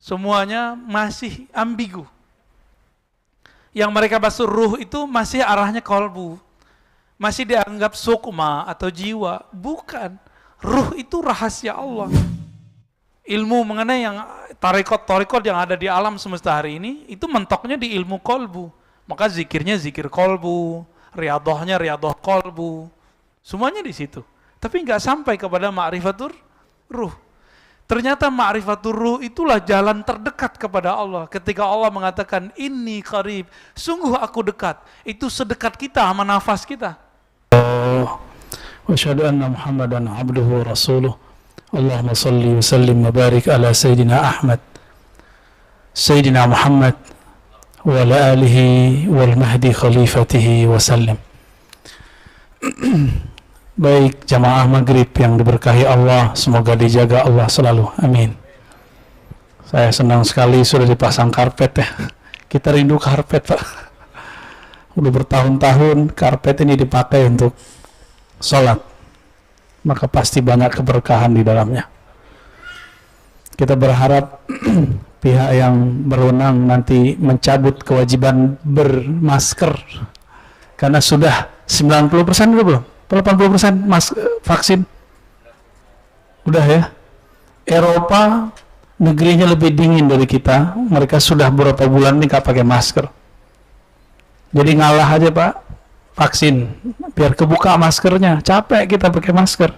Semuanya masih ambigu. Yang mereka basuh ruh itu masih arahnya kolbu. Masih dianggap sukma atau jiwa. Bukan. Ruh itu rahasia Allah. Ilmu mengenai yang tarekot-tarekot yang ada di alam semesta hari ini, itu mentoknya di ilmu kolbu. Maka zikirnya zikir kolbu, riadohnya riadoh kolbu. Semuanya di situ. Tapi nggak sampai kepada ma'rifatur ruh. Ternyata ma'rifatur ruh itulah jalan terdekat kepada Allah. Ketika Allah mengatakan, inni qarib, sungguh aku dekat. Itu sedekat kita sama nafas kita. Wa asyhadu anna Muhammadan abduhu wa rasuluh. Allahumma salli wa sallim wa barik ala Sayyidina Ahmad, Sayyidina Muhammad, wa ala alihi wal mahdi khalifatihi wa sallim. Baik jamaah maghrib yang diberkahi Allah, semoga dijaga Allah selalu, amin. Saya senang sekali sudah dipasang karpet ya. Kita rindu karpet Pak. Udah bertahun-tahun karpet ini dipakai untuk sholat, maka pasti banyak keberkahan di dalamnya. Kita berharap pihak yang berwenang nanti mencabut kewajiban bermasker, karena sudah 90% udah belum? 80% vaksin udah ya. Eropa negerinya lebih dingin dari kita, mereka sudah beberapa bulan ini nggak pakai masker. Jadi ngalah aja Pak, vaksin biar kebuka maskernya. Capek kita pakai masker.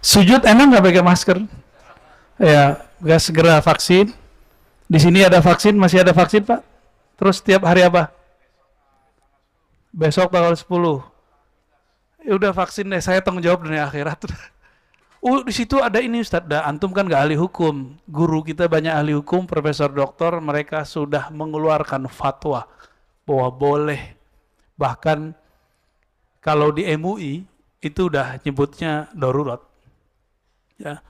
Sujud enak nggak pakai masker? Ya, gak segera vaksin. Di sini ada vaksin, masih ada vaksin Pak. Terus tiap hari apa? Besok tanggal 10. Ya udah vaksin deh, saya tanggung jawab dunia akhirat. Di situ ada ini Ustaz, antum kan gak ahli hukum. Guru kita banyak ahli hukum, profesor doktor, mereka sudah mengeluarkan fatwa bahwa boleh. Bahkan kalau di MUI itu udah nyebutnya darurat. Ya.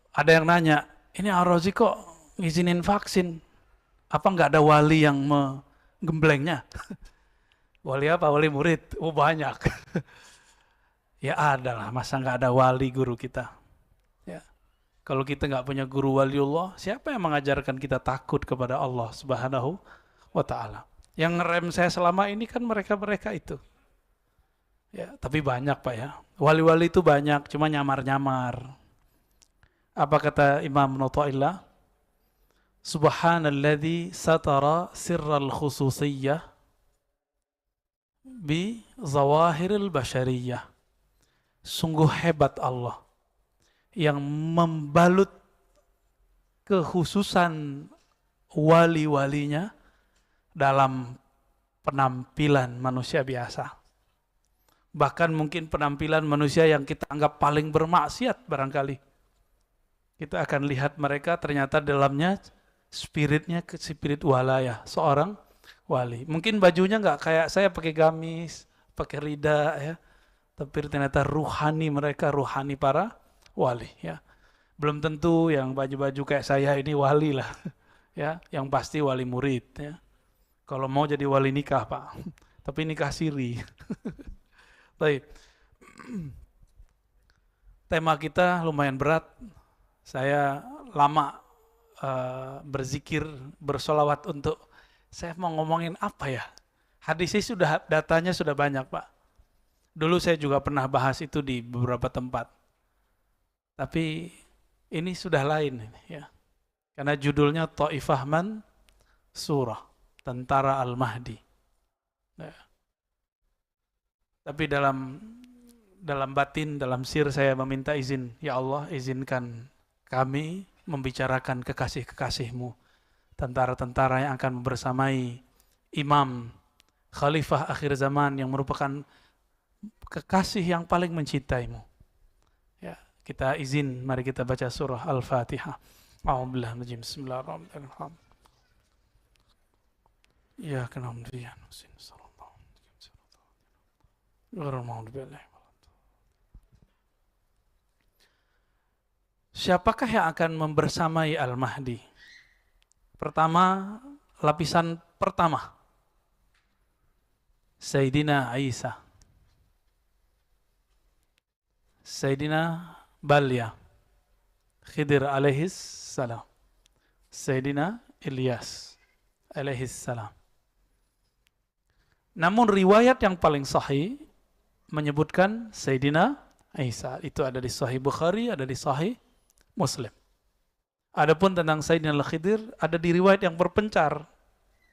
Ada yang nanya, ini Ar-Razi kok ngizinin vaksin? Apa nggak ada wali yang menggemblengnya? Wali apa? Wali murid? Oh banyak. Ya ada lah, masa nggak ada wali guru kita? Ya. Kalau kita nggak punya guru waliullah, siapa yang mengajarkan kita takut kepada Allah Subhanahu wa Ta'ala? Yang ngerem saya selama ini kan mereka-mereka itu. Ya, tapi banyak Pak ya. Wali-wali itu banyak, cuma nyamar-nyamar. Apa kata Imam Nu'taillah? Subhanalladzi satara sirral khususiyyah bi zawahiril bashariyah. Sungguh hebat Allah yang membalut kekhususan wali-walinya dalam penampilan manusia biasa. Bahkan mungkin penampilan manusia yang kita anggap paling bermaksiat barangkali. Kita akan lihat mereka ternyata dalamnya spiritnya spirit walaya, seorang wali. Mungkin bajunya nggak kayak saya pakai gamis, pakai rida ya. Tapi ternyata ruhani mereka, ruhani para wali ya. Belum tentu yang baju-baju kayak saya ini wali lah. Ya, yang pasti wali murid ya. Kalau mau jadi wali nikah, Pak. Tapi nikah siri. Baik. Tema kita lumayan berat. Saya lama berzikir, bersolawat untuk saya mau ngomongin apa ya? Hadisnya sudah, datanya sudah banyak Pak. Dulu saya juga pernah bahas itu di beberapa tempat. Tapi ini sudah lain ya. Karena judulnya Ta'ifah Man Surah, Tentara Al-Mahdi. Ya. Tapi dalam batin, dalam sir saya meminta izin, ya Allah izinkan kami membicarakan kekasih-kekasih-Mu, tentara-tentara yang akan bersamai imam, khalifah akhir zaman yang merupakan kekasih yang paling mencintai-Mu. Ya, kita izin, mari kita baca surah Al-Fatihah. A'udzubillahi minasy syaitonir rajim. Ya kana mudhiyan sallallahu alaihi wasallam. Siapakah yang akan membersamai Al-Mahdi? Pertama, lapisan pertama, Sayyidina Isa, Sayyidina Balya, Khidir alaihis salam. Sayyidina Ilyas alaihissalam. Namun riwayat yang paling sahih menyebutkan Sayyidina Isa. Itu ada di Sahih Bukhari, ada di Sahih Muslim. Adapun tentang Sayyidina Al-Khidir ada di riwayat yang berpencar,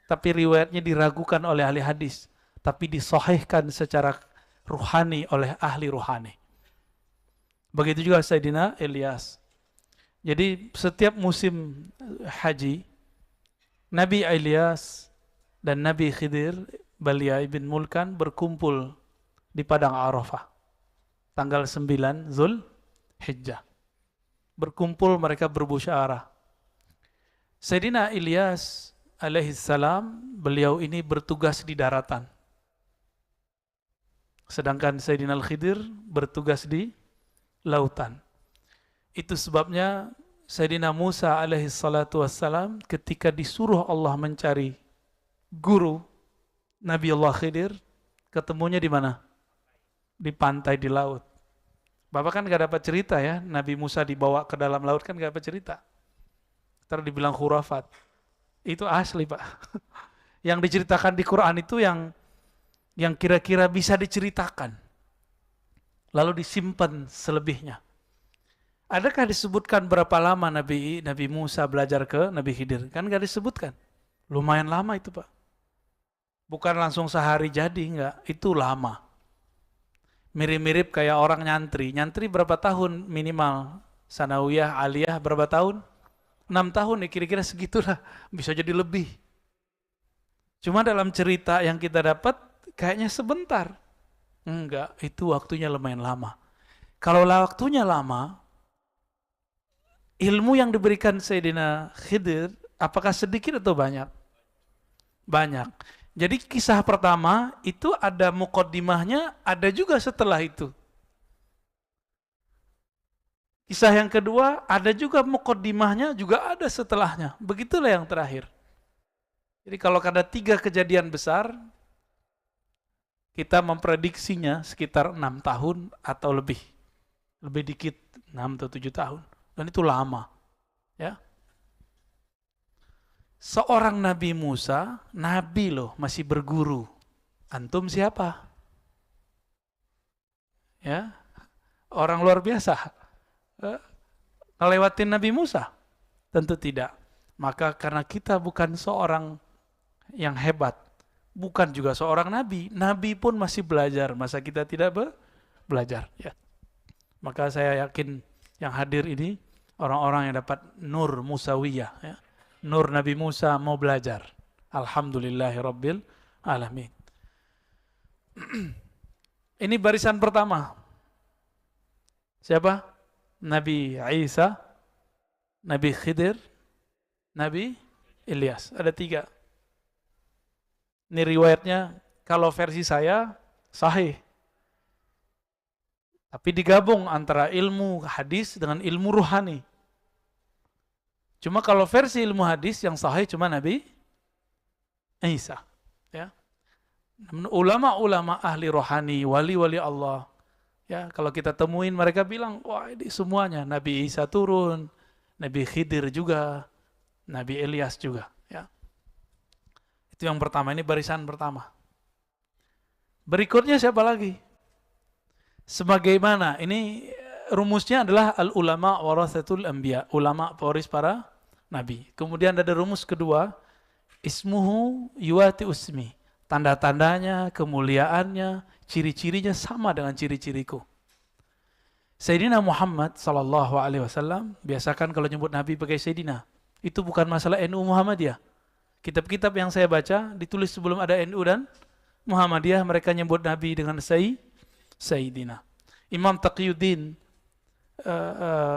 tapi riwayatnya diragukan oleh ahli hadis, tapi disahihkan secara ruhani oleh ahli ruhani. Begitu juga Sayyidina Ilyas. Jadi setiap musim haji, Nabi Ilyas dan Nabi Khidir Balia ibn Mulkan berkumpul di Padang Arafah tanggal 9 Zulhijjah. Berkumpul mereka bermusyawarah. Sayyidina Ilyas alaihissalam, beliau ini bertugas di daratan. Sedangkan Sayyidina Al-Khidir bertugas di lautan. Itu sebabnya Sayyidina Musa alaihissalatu wassalam ketika disuruh Allah mencari guru Nabi Allah Khidir, ketemunya di mana? Di pantai, di laut. Bapak kan gak dapat cerita ya, Nabi Musa dibawa ke dalam laut kan gak dapat cerita. Ntar dibilang khurafat. Itu asli Pak. Yang diceritakan di Quran itu yang kira-kira bisa diceritakan. Lalu disimpan selebihnya. Adakah disebutkan berapa lama Nabi Musa belajar ke Nabi Khidir? Kan gak disebutkan. Lumayan lama itu Pak. Bukan langsung sehari jadi, enggak. Itu lama. Mirip-mirip kayak orang nyantri. Nyantri berapa tahun minimal? Sanawiyah, aliyah berapa tahun? 6 tahun ya kira-kira segitulah. Bisa jadi lebih. Cuma dalam cerita yang kita dapat kayaknya sebentar. Enggak, itu waktunya lumayan lama. Kalau waktunya lama, ilmu yang diberikan Sayyidina Khidir, apakah sedikit atau banyak? Banyak. Jadi kisah pertama itu ada muqaddimahnya, ada juga setelah itu. Kisah yang kedua ada juga muqaddimahnya, juga ada setelahnya. Begitulah yang terakhir. Jadi kalau ada 3 kejadian besar, kita memprediksinya sekitar 6 tahun atau lebih. Lebih dikit, 6 atau 7 tahun. Dan itu lama. Ya. Seorang Nabi Musa, Nabi loh, masih berguru. Antum siapa? Ya, orang luar biasa. Ngelewatin Nabi Musa? Tentu tidak. Maka karena kita bukan seorang yang hebat, bukan juga seorang Nabi. Nabi pun masih belajar, masa kita tidak belajar? Ya. Maka saya yakin yang hadir ini, orang-orang yang dapat nur Musawiyah, ya. Nur Nabi Musa mau belajar. Alhamdulillahirabbil alamin. Ini barisan pertama. Siapa? Nabi Isa, Nabi Khidir, Nabi Ilyas. Ada 3. Ini riwayatnya kalau versi saya sahih. Tapi digabung antara ilmu hadis dengan ilmu ruhani. Cuma kalau versi ilmu hadis yang sahih cuma Nabi Isa. Ya. Ulama-ulama ahli rohani, wali-wali Allah. Ya, kalau kita temuin mereka bilang, wah ini semuanya. Nabi Isa turun, Nabi Khidir juga, Nabi Ilyas juga. Ya. Itu yang pertama, ini barisan pertama. Berikutnya siapa lagi? Sebagaimana, ini rumusnya adalah al-ulama warathatul anbiya, ulama pewaris para nabi. Kemudian ada rumus kedua, ismuhu yuwati usmi, tanda-tandanya, kemuliaannya, ciri-cirinya sama dengan ciri-ciriku. Sayyidina Muhammad SAW biasakan kalau nyebut nabi pakai Sayyidina. Itu bukan masalah NU Muhammadiyah. Kitab-kitab yang saya baca ditulis sebelum ada NU dan Muhammadiyah, mereka nyebut nabi dengan Sayyidina. Imam Taqiyuddin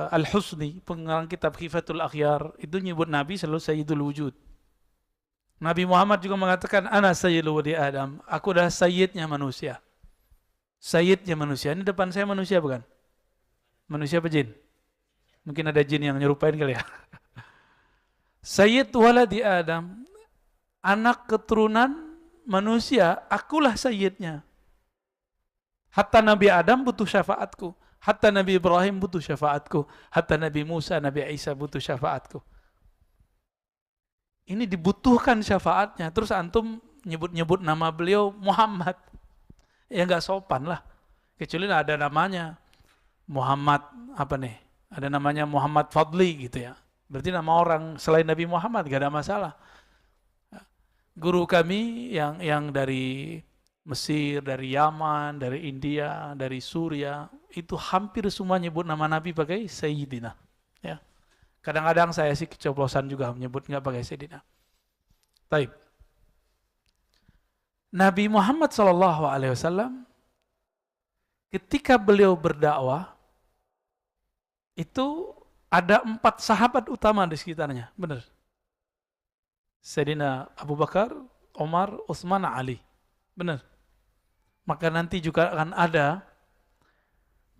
Al-Husni, pengarang kitab Khifatul Akhyar, itu nyebut Nabi selalu Sayyidul Wujud. Nabi Muhammad juga mengatakan, Ana Sayyidul Wadi Adam, aku adalah Sayyidnya manusia. Sayyidnya manusia, ini depan saya manusia bukan? Manusia apa jin? Mungkin ada jin yang nyerupain kali ya. Sayyid waladi Adam, anak keturunan manusia, akulah Sayyidnya. Hatta Nabi Adam butuh syafaatku. Hatta Nabi Ibrahim butuh syafaatku. Hatta Nabi Musa, Nabi Isa butuh syafaatku. ini dibutuhkan syafaatnya, terus antum nyebut-nyebut nama beliau Muhammad. Ya nggak sopan lah. Kecuali ada namanya Muhammad apa nih? Ada namanya Muhammad Fadli gitu ya. Berarti nama orang selain Nabi Muhammad, gak ada masalah. Guru kami yang dari Mesir, dari Yaman, dari India, dari Suria, itu hampir semua nyebut nama Nabi pakai Sayyidina. Ya. Kadang-kadang saya sih keceplosan juga menyebut nggak pakai Sayyidina. Taib. Nabi Muhammad SAW ketika beliau berdakwah itu ada 4 sahabat utama di sekitarnya, benar. Sayyidina Abu Bakar, Umar, Utsman, Ali, benar. Maka nanti juga akan ada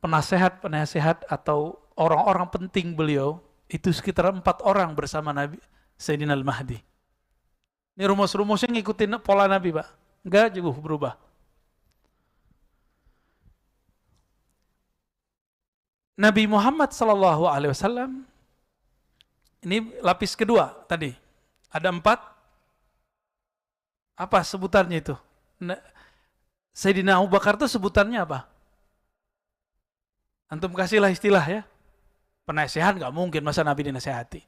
penasehat-penasehat atau orang-orang penting beliau, itu sekitar 4 orang bersama Nabi Sayyidina Al-Mahdi. Ini rumus-rumusnya ngikutin pola Nabi, Pak. Enggak juga berubah. Nabi Muhammad SAW, ini lapis kedua tadi. Ada 4. Apa sebutannya itu? Sayyidina Abu Bakar itu sebutannya apa? Antum kasihlah istilah ya. Penasehat nggak mungkin masa Nabi dinasehati.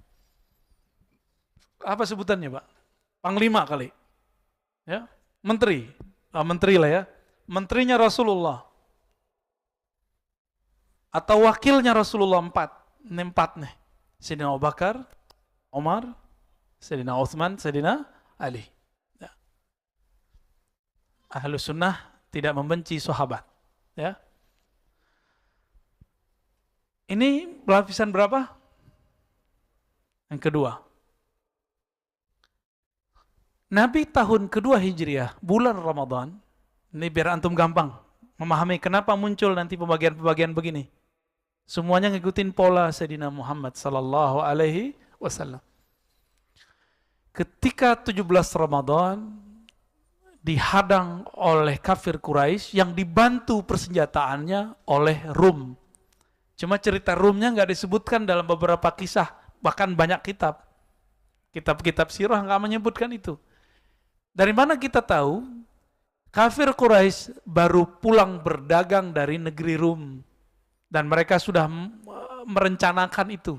Apa sebutannya, Pak? Panglima kali. Ya, menteri. Menteri lah ya. Menterinya Rasulullah. Atau wakilnya Rasulullah 4. Ini 4 nih. Sayyidina Abu Bakar, Umar, Sayyidina Utsman, Sayyidina Ali. Ya. Ahlus sunnah tidak membenci sahabat. Ya. Ini lapisan berapa? Yang kedua. Nabi tahun kedua Hijriah, bulan Ramadan, ini biar antum gampang memahami kenapa muncul nanti pembagian-pembagian begini. Semuanya ngikutin pola Sayyidina Muhammad sallallahu alaihi wasallam. Ketika 17 Ramadan dihadang oleh kafir Quraisy yang dibantu persenjataannya oleh Rum. Cuma cerita Rumnya nggak disebutkan dalam beberapa kisah, bahkan banyak kitab. Kitab-kitab sirah nggak menyebutkan itu. Dari mana kita tahu? Kafir Quraisy baru pulang berdagang dari negeri Rum. Dan mereka sudah merencanakan itu.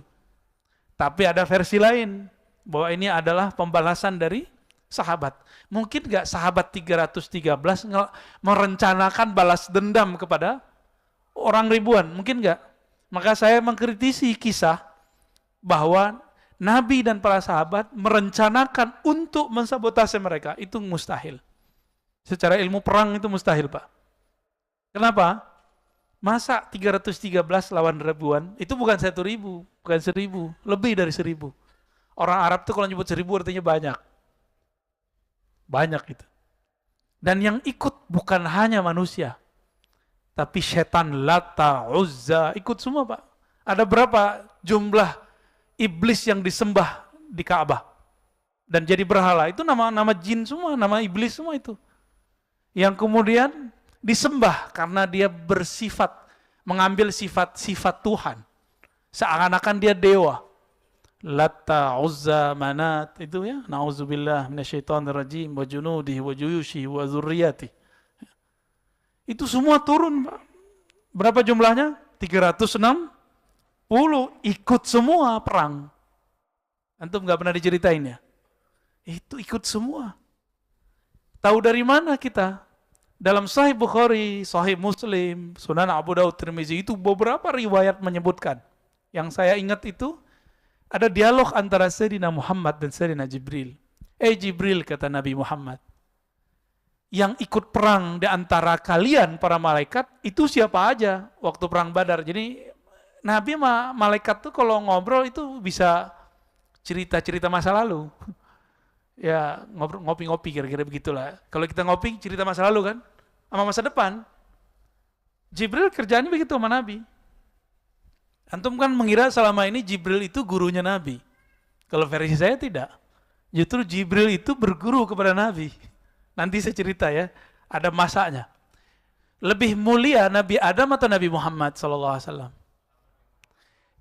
Tapi ada versi lain, bahwa ini adalah pembalasan dari sahabat. Mungkin nggak sahabat 313 merencanakan balas dendam kepada orang ribuan? Mungkin nggak? Maka saya mengkritisi kisah bahwa Nabi dan para sahabat merencanakan untuk mensabotase mereka. Itu mustahil. Secara ilmu perang itu mustahil, Pak. Kenapa? Masa 313 lawan ribuan? Itu bukan 1.000, bukan 1.000, lebih dari 1.000. Orang Arab tuh kalau nyebut 1.000 artinya banyak. Banyak itu. Dan yang ikut bukan hanya manusia, tapi setan, Lata, Uzza, ikut semua, Pak. Ada berapa jumlah iblis yang disembah di Ka'bah dan jadi berhala? Itu nama jin semua, nama iblis semua itu. Yang kemudian disembah karena dia bersifat, mengambil sifat-sifat Tuhan. Seakan-akan dia dewa. Lata, Uzza, Manat, itu ya. Na'udzubillah minasyaitonirrajim wa junudihi wa juyushihi wa dzurriyyati. Itu semua turun, Pak. Berapa jumlahnya? 360. Ikut semua perang. Antum nggak pernah diceritain ya? Itu ikut semua. Tahu dari mana kita? Dalam Sahih Bukhari, Sahih Muslim, Sunan Abu Daud, Tirmizi, itu beberapa riwayat menyebutkan. Yang saya ingat itu, ada dialog antara Sayyidina Muhammad dan Sayyidina Jibril. Jibril, kata Nabi Muhammad, yang ikut perang di antara kalian para malaikat, itu siapa aja waktu perang Badar. Jadi Nabi sama malaikat tuh kalau ngobrol itu bisa cerita-cerita masa lalu. Ya ngopi-ngopi kira-kira begitulah. Kalau kita ngopi cerita masa lalu kan, sama masa depan. Jibril kerjaannya begitu sama Nabi. Antum kan mengira selama ini Jibril itu gurunya Nabi. Kalau versi saya tidak. Justru Jibril itu berguru kepada Nabi. Nanti saya cerita ya, ada masanya. Lebih mulia Nabi Adam atau Nabi Muhammad SAW?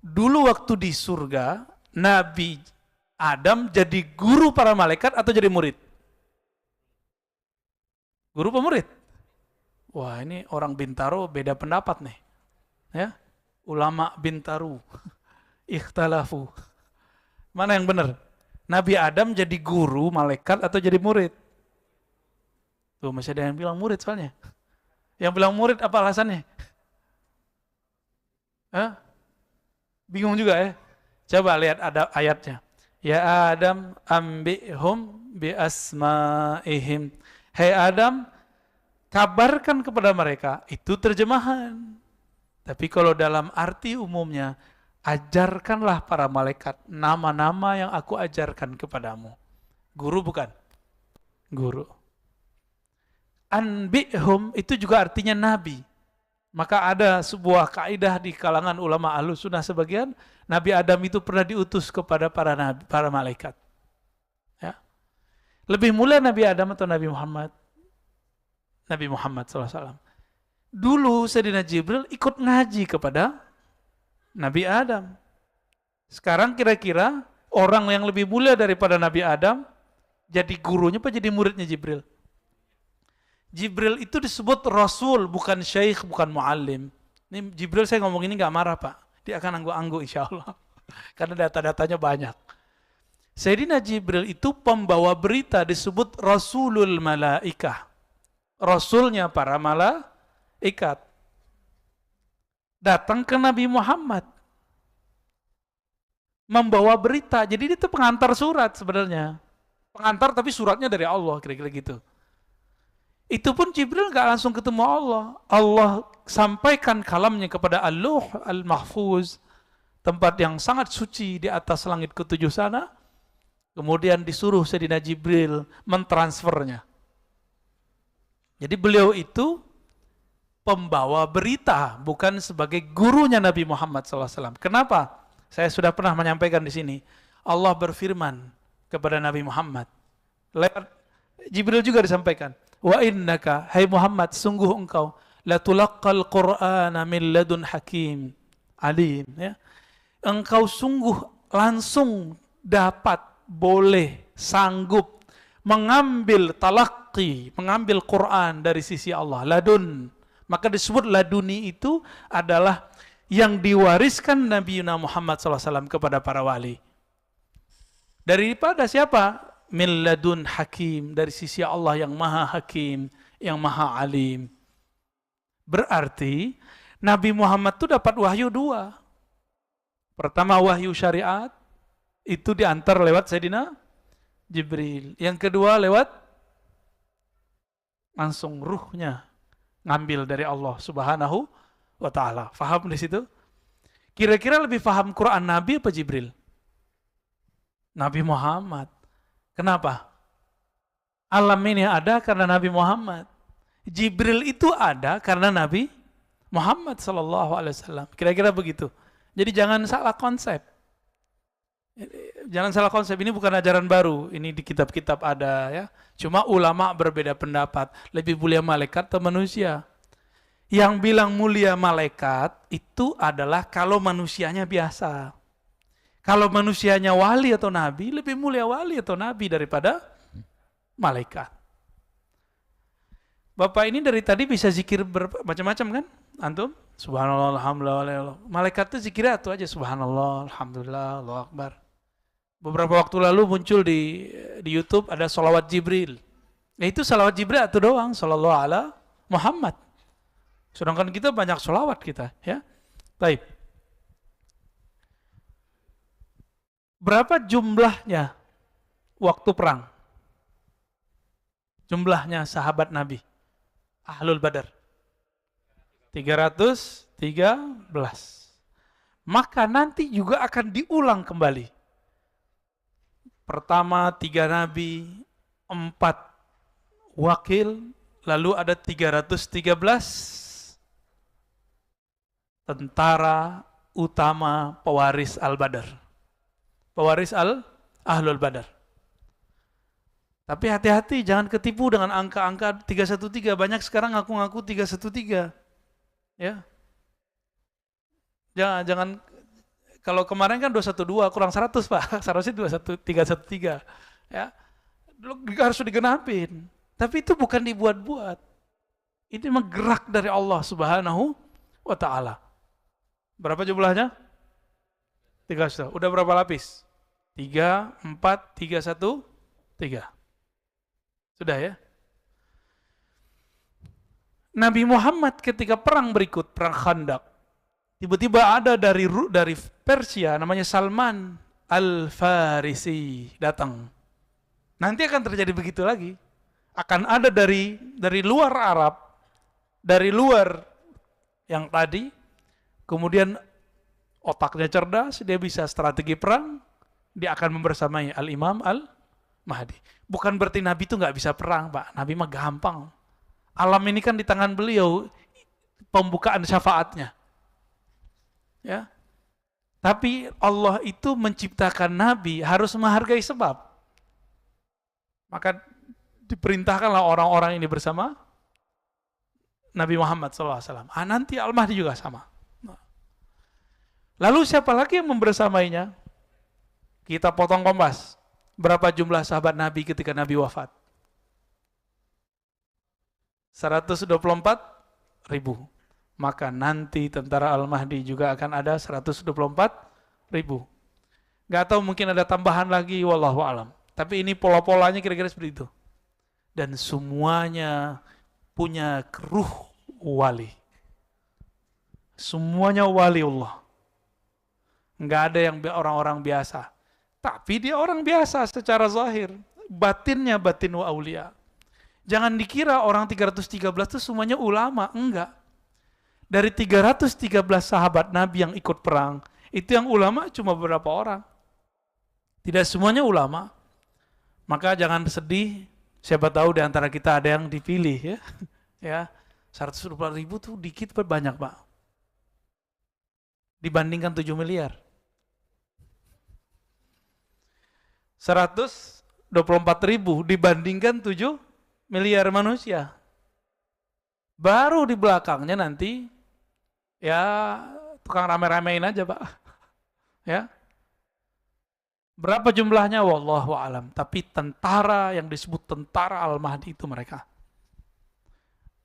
Dulu waktu di surga, Nabi Adam jadi guru para malaikat atau jadi murid? Guru apa murid? Wah, ini orang Bintaro beda pendapat nih. Ya. Ulama Bintaro ikhtalafu. Mana yang benar? Nabi Adam jadi guru malaikat atau jadi murid? Tuh, masih ada yang bilang murid soalnya. Yang bilang murid apa alasannya? Hah? Bingung juga ya? Coba lihat ada ayatnya. Ya Adam ambihum bi asma'ihim. Hai Adam, kabarkan kepada mereka. Itu terjemahan. Tapi kalau dalam arti umumnya, ajarkanlah para malaikat nama-nama yang aku ajarkan kepadamu. Guru bukan? Guru. Anbihum itu juga artinya nabi. Maka ada sebuah kaidah di kalangan ulama Ahlussunnah sebagian, Nabi Adam itu pernah diutus kepada para nabi, para malaikat. Ya. Lebih mulia Nabi Adam atau Nabi Muhammad? Nabi Muhammad SAW. Dulu Sayyidina Jibril ikut ngaji kepada Nabi Adam. Sekarang kira-kira orang yang lebih mulia daripada Nabi Adam jadi gurunya apa jadi muridnya Jibril? Jibril itu disebut Rasul, bukan Syekh, bukan Muallim. Ini Jibril saya ngomong ini gak marah Pak. Dia akan anggu-anggu insya Allah. Karena data-datanya banyak. Sayyidina Jibril itu pembawa berita disebut Rasulul Malaikah. Rasulnya para malaikat. Datang ke Nabi Muhammad. Membawa berita. Jadi dia itu pengantar surat sebenarnya. Pengantar tapi suratnya dari Allah, kira-kira gitu. Itu pun Jibril gak langsung ketemu Allah. Allah sampaikan kalamnya kepada Al-Luh Al-Mahfuz, tempat yang sangat suci di atas langit ketujuh sana. Kemudian disuruh Sayyidina Jibril mentransfernya. Jadi beliau itu pembawa berita, bukan sebagai gurunya Nabi Muhammad SAW. Kenapa? Saya sudah pernah menyampaikan di sini. Allah berfirman kepada Nabi Muhammad. Lewat Jibril juga disampaikan. Wa innaka, hai Muhammad, sungguh engkau latulaqqal Qur'ana min ladun hakim alim. Ya. Engkau sungguh langsung dapat, boleh, sanggup mengambil talaqi, mengambil Quran dari sisi Allah. Ladun. Maka disebut laduni itu adalah yang diwariskan Nabi Muhammad SAW kepada para wali. Daripada siapa? Min ladun hakim, dari sisi Allah yang maha hakim, yang maha alim. Berarti Nabi Muhammad itu dapat wahyu dua. Pertama wahyu syariat, itu diantar lewat Sayyidina Jibril. Yang kedua lewat langsung ruhnya ngambil dari Allah Subhanahu wa ta'ala. Faham di situ? Kira-kira lebih paham Quran Nabi apa Jibril? Nabi Muhammad. Kenapa? Alam ini ada karena Nabi Muhammad. Jibril itu ada karena Nabi Muhammad SAW. Kira-kira begitu. Jadi jangan salah konsep. Jangan salah konsep, ini bukan ajaran baru. Ini di kitab-kitab ada ya. Cuma ulama berbeda pendapat. Lebih mulia malaikat atau manusia? Yang bilang mulia malaikat itu adalah kalau manusianya biasa. Kalau manusianya wali atau nabi, lebih mulia wali atau nabi daripada malaikat. Bapak ini dari tadi bisa zikir macam-macam kan? Antum? Subhanallah, alhamdulillah. Malaikat itu zikirnya itu aja. Subhanallah, alhamdulillah, Allahu Akbar. Beberapa waktu lalu muncul di YouTube ada salawat Jibril. Ya itu salawat Jibril itu doang. Sallallahu ala Muhammad. Sedangkan kita banyak salawat kita. Ya. Baik. Berapa jumlahnya waktu perang? Jumlahnya sahabat Nabi. Ahlul Badar. 313. Maka nanti juga akan diulang kembali. Pertama 3 nabi, 4 wakil, lalu ada 313 tentara utama pewaris Al-Badar. Pewaris Ahlul Badar. Tapi hati-hati, jangan ketipu dengan angka-angka 313. Banyak sekarang ngaku-ngaku 313. Ya. Jangan Kalau kemarin kan 212 kurang 100 Pak, seharusnya 21313 ya. Harus digenapin. Tapi itu bukan dibuat-buat. Ini memang gerak dari Allah Subhanahu wa taala. Berapa jumlahnya? 3. Udah berapa lapis? 3, 4, 3, 1, 3. Sudah ya? Nabi Muhammad ketika perang berikut, perang Khandaq, tiba-tiba ada dari Persia namanya Salman Al-Farisi datang. Nanti akan terjadi begitu lagi. Akan ada dari luar Arab, dari luar yang tadi, kemudian otaknya cerdas, dia bisa strategi perang, dia akan membersamai Al-Imam Al-Mahdi. Bukan berarti Nabi itu nggak bisa perang, Pak. Nabi mah gampang. Alam ini kan di tangan beliau, pembukaan syafaatnya. Ya. Tapi Allah itu menciptakan Nabi harus menghargai sebab. Maka diperintahkanlah orang-orang ini bersama Nabi Muhammad SAW. Nanti Al-Mahdi juga sama. Lalu siapa lagi yang membersamainya? Kita potong kompas. Berapa jumlah sahabat Nabi ketika Nabi wafat? 124.000. Maka nanti tentara Al-Mahdi juga akan ada 124.000. Gak tahu mungkin ada tambahan lagi, wallahu alam. Tapi ini pola-polanya kira-kira seperti itu. Dan semuanya punya ruh wali. Semuanya wali Allah. Nggak ada yang orang-orang biasa. Tapi dia orang biasa secara zahir. Batinnya batin wa aulia. Jangan dikira orang 313 itu semuanya ulama. Enggak. Dari 313 sahabat Nabi yang ikut perang, itu yang ulama cuma beberapa orang. Tidak semuanya ulama. Maka jangan sedih, siapa tahu di antara kita ada yang dipilih ya. Ya, 124.000 tuh dikit apa banyak, Pak? Dibandingkan 7 miliar. 124.000 dibandingkan 7 miliar manusia. Baru di belakangnya nanti ya tukang rame-ramein aja, Pak. Ya. Berapa jumlahnya? Wallahu alam. Tapi tentara yang disebut tentara Al-Mahdi itu mereka.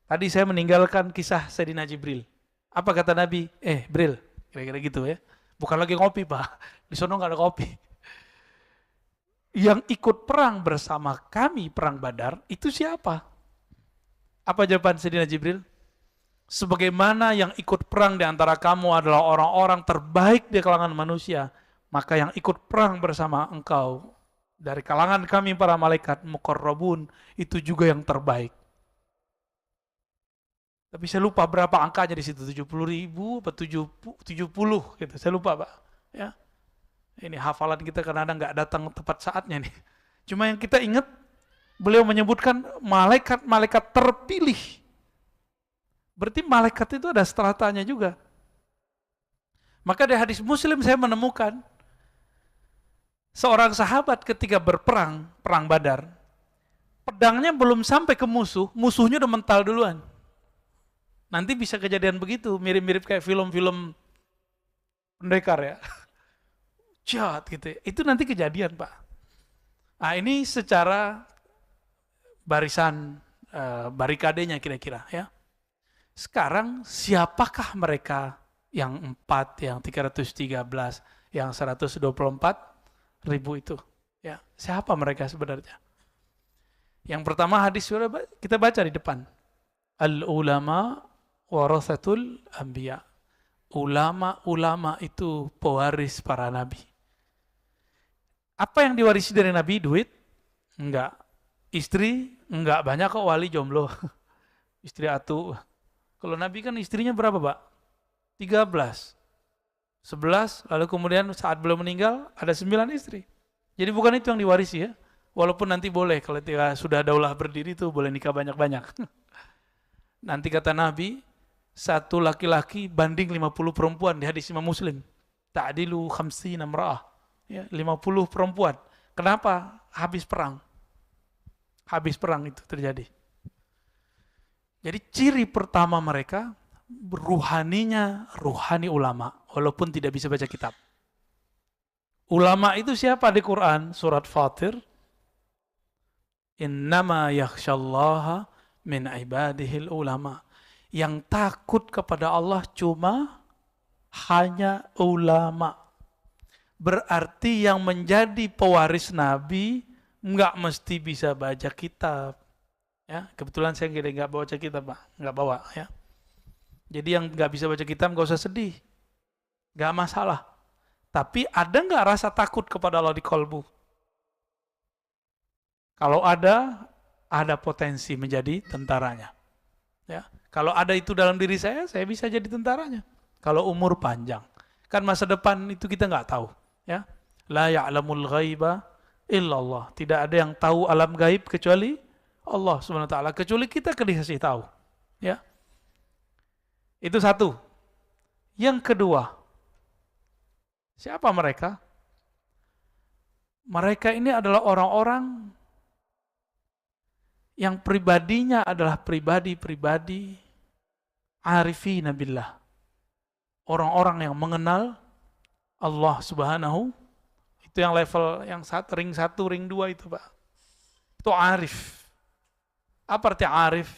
Tadi saya meninggalkan kisah Sayyidina Jibril. Apa kata Nabi? Bril, kira-kira gitu ya. Bukan lagi ngopi, Pak. Di sono nggak ada kopi. Yang ikut perang bersama kami perang Badar itu siapa? Apa jawaban Sayyidina Jibril? Sebagaimana yang ikut perang di antara kamu adalah orang-orang terbaik di kalangan manusia, maka yang ikut perang bersama engkau dari kalangan kami para malaikat muqarrabun itu juga yang terbaik. Tapi saya lupa berapa angkanya di situ, 70.000 atau 70 gitu. Saya lupa, Pak. Ya. Ini hafalan kita kadang-kadang nggak datang tepat saatnya nih. Cuma yang kita ingat, beliau menyebutkan malaikat-malaikat terpilih. Berarti malaikat itu ada stratanya juga. Maka di hadis Muslim saya menemukan seorang sahabat ketika berperang, perang Badar, pedangnya belum sampai ke musuh, musuhnya udah mental duluan. Nanti bisa kejadian begitu, mirip-mirip kayak film-film pendekar ya. Jahat gitu ya. Itu nanti kejadian, Pak. Nah ini secara barisan barikadenya kira-kira ya. Sekarang siapakah mereka yang 4, yang 313, yang 124.000 itu? Ya, siapa mereka sebenarnya? Yang pertama hadis sudah kita baca di depan. Al-ulama warathatul anbiya. Ulama-ulama itu pewaris para nabi. Apa yang diwarisi dari Nabi? Duit? Enggak. Istri? Enggak. Banyak kok wali jomblo. Istri atu. Kalau Nabi kan istrinya berapa, Pak? 13. 11, lalu kemudian saat beliau meninggal ada 9 istri. Jadi bukan itu yang diwarisi ya. Walaupun nanti boleh, kalau sudah daulah berdiri itu boleh nikah banyak-banyak. Nanti kata Nabi, satu laki-laki banding 50 perempuan di hadis Imam Muslim. Ta'dilu khamsina imra'ah. Ya, 50 perempuan. Kenapa? Habis perang. Habis perang itu terjadi. Jadi ciri pertama mereka, ruhani ulama, walaupun tidak bisa baca kitab. Ulama itu siapa di Quran? Surat Fatir. Innama yakhsyallaha min ibadihil ulama. Yang takut kepada Allah cuma hanya ulama. Berarti yang menjadi pewaris Nabi nggak mesti bisa baca kitab. Ya, kebetulan saya nggak baca kitab, Pak. Nggak bawa, ya. Jadi yang nggak bisa baca kitab nggak usah sedih. Nggak masalah. Tapi ada nggak rasa takut kepada Allah di kolbu? Kalau ada potensi menjadi tentaranya. Ya, kalau ada itu dalam diri saya bisa jadi tentaranya. Kalau umur panjang, kan masa depan itu kita nggak tahu. Ya, la ya'lamul ghaiba illallah. Tidak ada yang tahu alam gaib kecuali Allah Subhanahu wa taala. Kecuali kita dikasih tahu. Ya, itu satu. Yang kedua, siapa mereka? Mereka ini adalah orang-orang yang pribadinya adalah pribadi-pribadi arifina billah. Orang-orang yang mengenal Allah Subhanahu, itu yang level yang ring 1, ring 2 itu, Pak. Itu arif. Apa arti arif?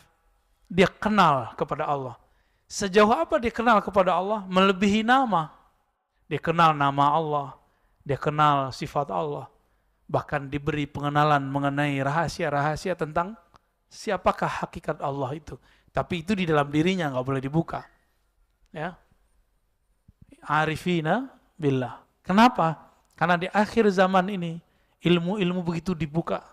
Dia kenal kepada Allah. Sejauh apa dia kenal kepada Allah? Melebihi nama. Dia kenal nama Allah. Dia kenal sifat Allah. Bahkan diberi pengenalan mengenai rahasia-rahasia tentang siapakah hakikat Allah itu. Tapi itu di dalam dirinya, nggak boleh dibuka. Ya. Arifina billah. Kenapa? Karena di akhir zaman ini ilmu-ilmu begitu dibuka.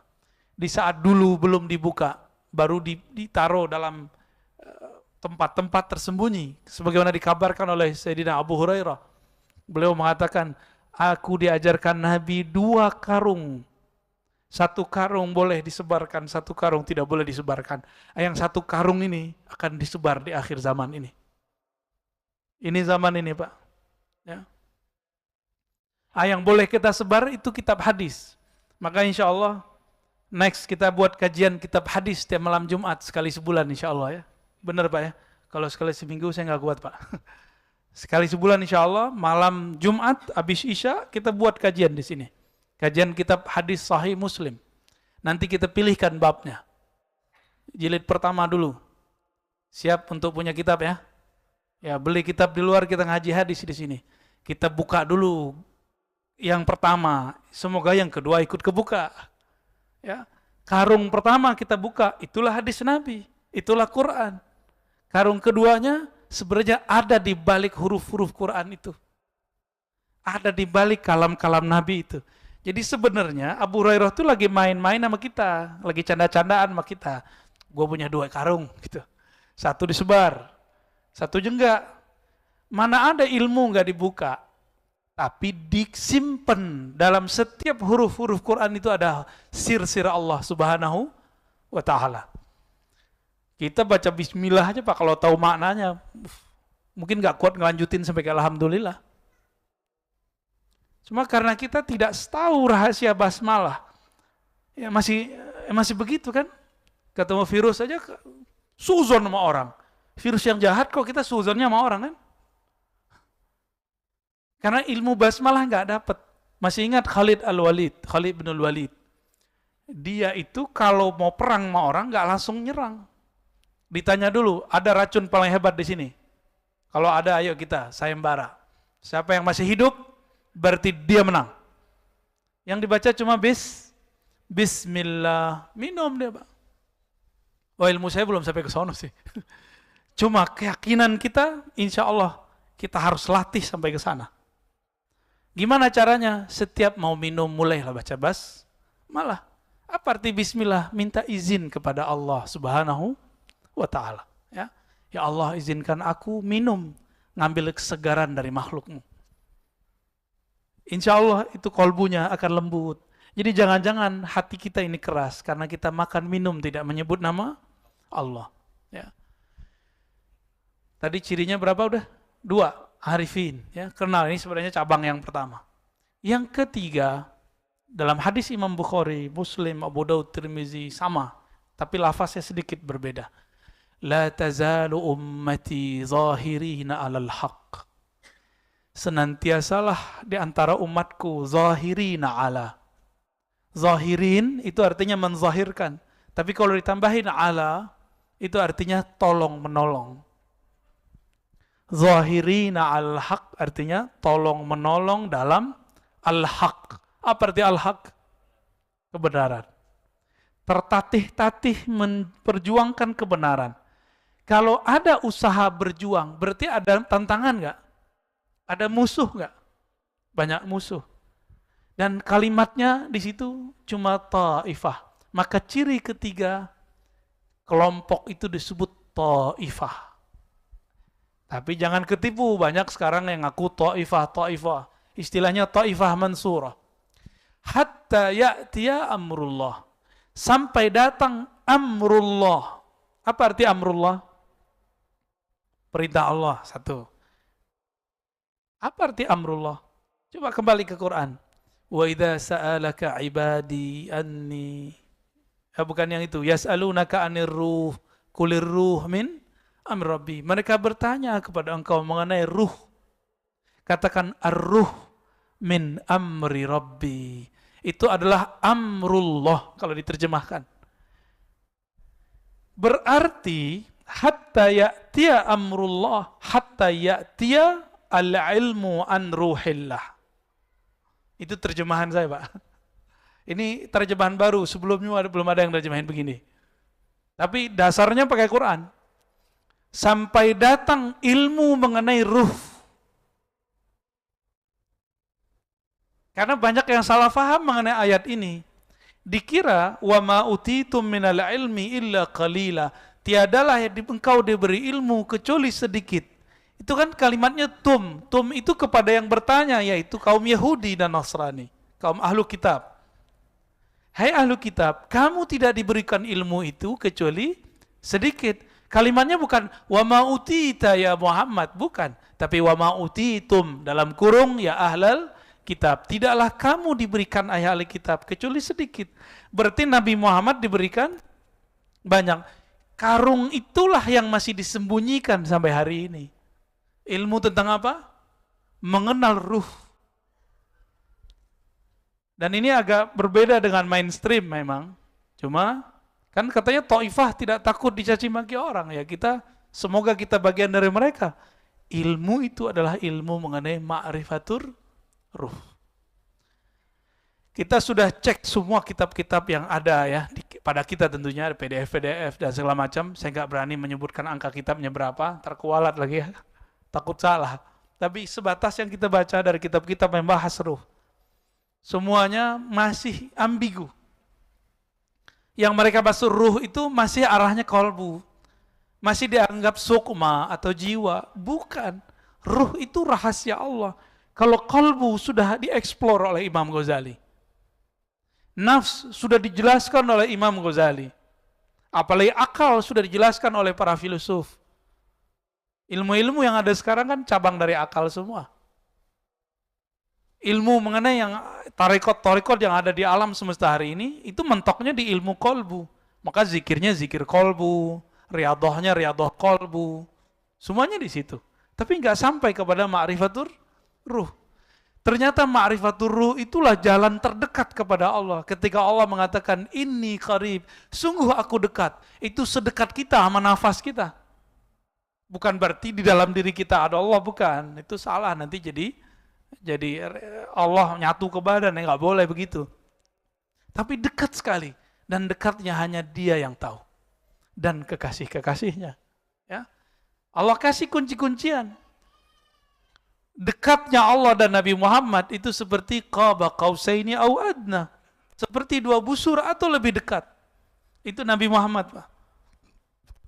Di saat dulu belum dibuka, baru ditaruh dalam tempat-tempat tersembunyi. Sebagaimana dikabarkan oleh Sayyidina Abu Hurairah. Beliau mengatakan, aku diajarkan Nabi 2 karung. 1 karung boleh disebarkan, 1 karung tidak boleh disebarkan. Yang 1 karung ini akan disebar di akhir zaman ini. Ini zaman ini, Pak. Ya. Yang boleh kita sebar itu kitab hadis. Maka insya Allah next kita buat kajian kitab hadis setiap malam Jumat sekali sebulan insya Allah, ya. Benar, Pak, ya. Kalau sekali seminggu saya nggak kuat, Pak. Sekali sebulan insya Allah malam Jumat habis Isya kita buat kajian di sini. Kajian kitab hadis Sahih Muslim. Nanti kita pilihkan babnya. Jilid pertama dulu. Siap untuk punya kitab, ya? Ya, beli kitab di luar, kita ngaji hadis di sini. Kita buka dulu yang pertama, semoga yang kedua ikut kebuka. Ya. Karung pertama kita buka, itulah hadis Nabi, itulah Quran. Karung keduanya sebenarnya ada di balik huruf-huruf Quran itu. Ada di balik kalam-kalam Nabi itu. Jadi sebenarnya Abu Hurairah itu lagi main-main sama kita, lagi canda-candaan sama kita. Gue punya 2 karung gitu. 1 disebar, 1 enggak. Mana ada ilmu enggak dibuka? Tapi disimpan dalam setiap huruf-huruf Quran itu ada sir-sir Allah Subhanahu wa ta'ala. Kita baca bismillah aja, Pak, kalau tahu maknanya mungkin gak kuat ngelanjutin sampai ke alhamdulillah. Cuma karena kita tidak tahu rahasia basmalah, ya masih begitu kan. Ketemu virus aja suzon sama orang. Virus yang jahat kok kita suzonnya sama orang kan. Karena ilmu basmalah nggak dapat. Masih ingat Khalid bin Walid. Dia itu kalau mau perang sama orang nggak langsung nyerang. Ditanya dulu, ada racun paling hebat di sini? Kalau ada, ayo kita sayembara. Siapa yang masih hidup, berarti dia menang. Yang dibaca cuma Bismillah, minum dia, Pak. Wah, ilmu saya belum sampai ke sono sih. Cuma keyakinan kita, insya Allah kita harus latih sampai ke sana. Gimana caranya? Setiap mau minum mulailah baca basmalah. Apa arti bismillah? Minta izin kepada Allah Subhanahu wa ta'ala. Ya. Ya Allah, izinkan aku minum, ngambil kesegaran dari makhlukmu. Insya Allah itu kolbunya akan lembut. Jadi jangan-jangan hati kita ini keras karena kita makan minum tidak menyebut nama Allah. Ya. Tadi cirinya berapa udah? 2. Arifin, ya, kenal. Ini sebenarnya cabang yang pertama. Yang ketiga, dalam hadis Imam Bukhari, Muslim, Abu Daud, Tirmizi sama, tapi lafaznya sedikit berbeda. La tazalu ummati zahirina alal haq. senantiasalah di antara umatku zahirina ala. Zahirin itu artinya menzahirkan. Tapi kalau ditambahin ala, itu artinya tolong menolong. Zahirina al-haq artinya tolong menolong dalam al-haq. Apa arti al-haq? Kebenaran. Tertatih-tatih memperjuangkan kebenaran. Kalau ada usaha berjuang, berarti ada tantangan nggak? Ada musuh nggak? Banyak musuh. Dan kalimatnya di situ cuma ta'ifah. Maka ciri ketiga kelompok itu disebut ta'ifah. Tapi jangan ketipu, banyak sekarang yang ngaku ta'ifah. Istilahnya ta'ifah mansurah. Hatta ya'tiya amrullah. Sampai datang amrullah. Apa arti amrullah? Perintah Allah, satu. Apa arti amrullah? Coba kembali ke Quran. Wa idza sa'alaka ibadi anni. Bukan yang itu. Yas'alunaka 'anir ruh. Qulir ruh min amri rabbi. Mereka bertanya kepada engkau mengenai ruh. Katakan ar-ruh min amri rabbi. Itu adalah amrullah kalau diterjemahkan. Berarti hatta ya'tiya amrullah, hatta ya'tiya al-ilmu an ruhillah. Itu terjemahan saya, Pak. Ini terjemahan baru, sebelumnya belum ada yang terjemahin begini. Tapi dasarnya pakai Quran. Sampai datang ilmu mengenai ruh. Karena banyak yang salah faham mengenai ayat ini. Dikira wa ma utitum minal ilmi illa qalila. Tiadalah engkau diberi ilmu kecuali sedikit. Itu kan kalimatnya tum. Tum itu kepada yang bertanya, yaitu kaum Yahudi dan Nasrani. Kaum ahlu kitab. Hai ahlu kitab, kamu tidak diberikan ilmu itu kecuali sedikit. Kalimatnya bukan wa ma utita ya Muhammad, bukan. Tapi wa ma utitum dalam kurung ya ahlal kitab. Tidaklah kamu diberikan ahli kitab kecuali sedikit. Berarti Nabi Muhammad diberikan banyak. Karung itulah yang masih disembunyikan sampai hari ini. Ilmu tentang apa? Mengenal ruh. Dan ini agak berbeda dengan mainstream memang. Cuma kan katanya Taifah tidak takut dicaci maki orang. Ya semoga kita bagian dari mereka. Ilmu itu adalah ilmu mengenai ma'rifatur ruh. Kita sudah cek semua kitab-kitab yang ada ya pada kita tentunya, PDF dan segala macam. Saya nggak berani menyebutkan angka kitabnya berapa, terkualat lagi ya. Takut salah. Tapi sebatas yang kita baca dari kitab-kitab yang bahas ruh. Semuanya masih ambigu. Yang mereka bahas ruh itu masih arahnya kolbu. Masih dianggap sukma atau jiwa. Bukan. Ruh itu rahasia Allah. Kalau kolbu sudah dieksplor oleh Imam Ghazali. Nafs sudah dijelaskan oleh Imam Ghazali. Apalagi akal sudah dijelaskan oleh para filosof. Ilmu-ilmu yang ada sekarang kan cabang dari akal semua. Ilmu mengenai yang tarikot yang ada di alam semesta hari ini, itu mentoknya di ilmu kolbu. Maka zikirnya zikir kolbu, riadohnya riadoh kolbu. Semuanya di situ. Tapi nggak sampai kepada ma'rifatur ruh. Ternyata ma'rifatur ruh itulah jalan terdekat kepada Allah. Ketika Allah mengatakan, inni qarib, sungguh aku dekat. Itu sedekat kita sama nafas kita. Bukan berarti di dalam diri kita ada Allah, bukan. Itu salah, nanti jadi Allah nyatu ke badan, ya nggak boleh begitu. Tapi dekat sekali, dan dekatnya hanya Dia yang tahu. Dan kekasih-kekasihnya. Ya. Allah kasih kunci-kuncian. Dekatnya Allah dan Nabi Muhammad itu seperti qaba qausaini au adna. Seperti dua busur atau lebih dekat. Itu Nabi Muhammad, Pak.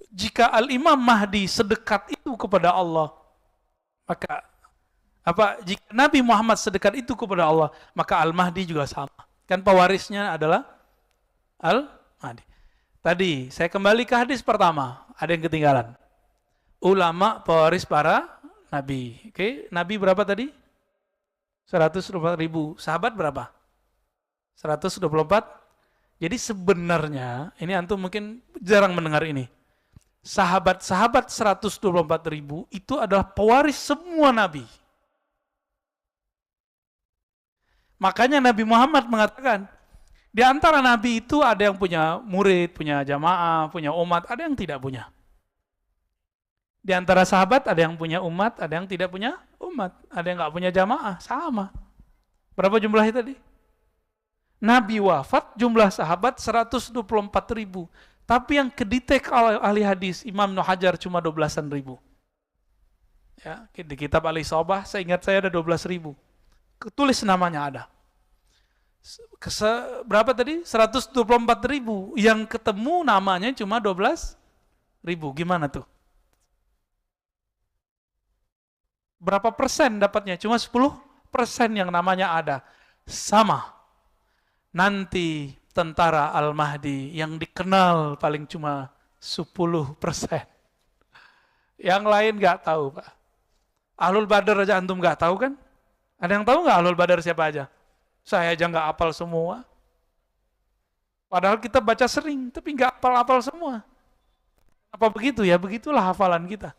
Jika Al-Imam Mahdi sedekat itu kepada Allah, maka jika Nabi Muhammad sedekat itu kepada Allah, maka Al-Mahdi juga sama. Kan pewarisnya adalah Al-Mahdi. Tadi saya kembali ke hadis pertama, ada yang ketinggalan. Ulama pewaris para Nabi. Oke, Nabi berapa tadi? 124.000. Sahabat berapa? 124. Jadi sebenarnya, ini antum mungkin jarang mendengar ini. Sahabat-sahabat 124.000 itu adalah pewaris semua Nabi. Makanya Nabi Muhammad mengatakan, di antara Nabi itu ada yang punya murid, punya jamaah, punya umat, ada yang tidak punya. Di antara sahabat ada yang punya umat, ada yang tidak punya umat, ada yang nggak punya jamaah, sama. Berapa jumlahnya tadi? Nabi wafat, jumlah sahabat 124.000. Tapi yang kedetek ahli hadis, Imam Ibnu Hajar cuma 12.000. Ya, di kitab Al-Isabah, saya ingat saya ada 12.000. Tulis namanya ada. Berapa tadi? 124.000. Yang ketemu namanya cuma 12.000. Gimana tuh? Berapa persen dapatnya? Cuma 10% yang namanya ada. Sama. Nanti tentara Al-Mahdi yang dikenal paling cuma 10%. Yang lain nggak tahu, Pak. Ahlul Badar aja antum nggak tahu kan? Ada yang tahu nggak Ahlul Badar siapa aja? Saya aja nggak hafal semua. Padahal kita baca sering, tapi nggak hafal-hafal semua. Apa begitu ya? Begitulah hafalan kita.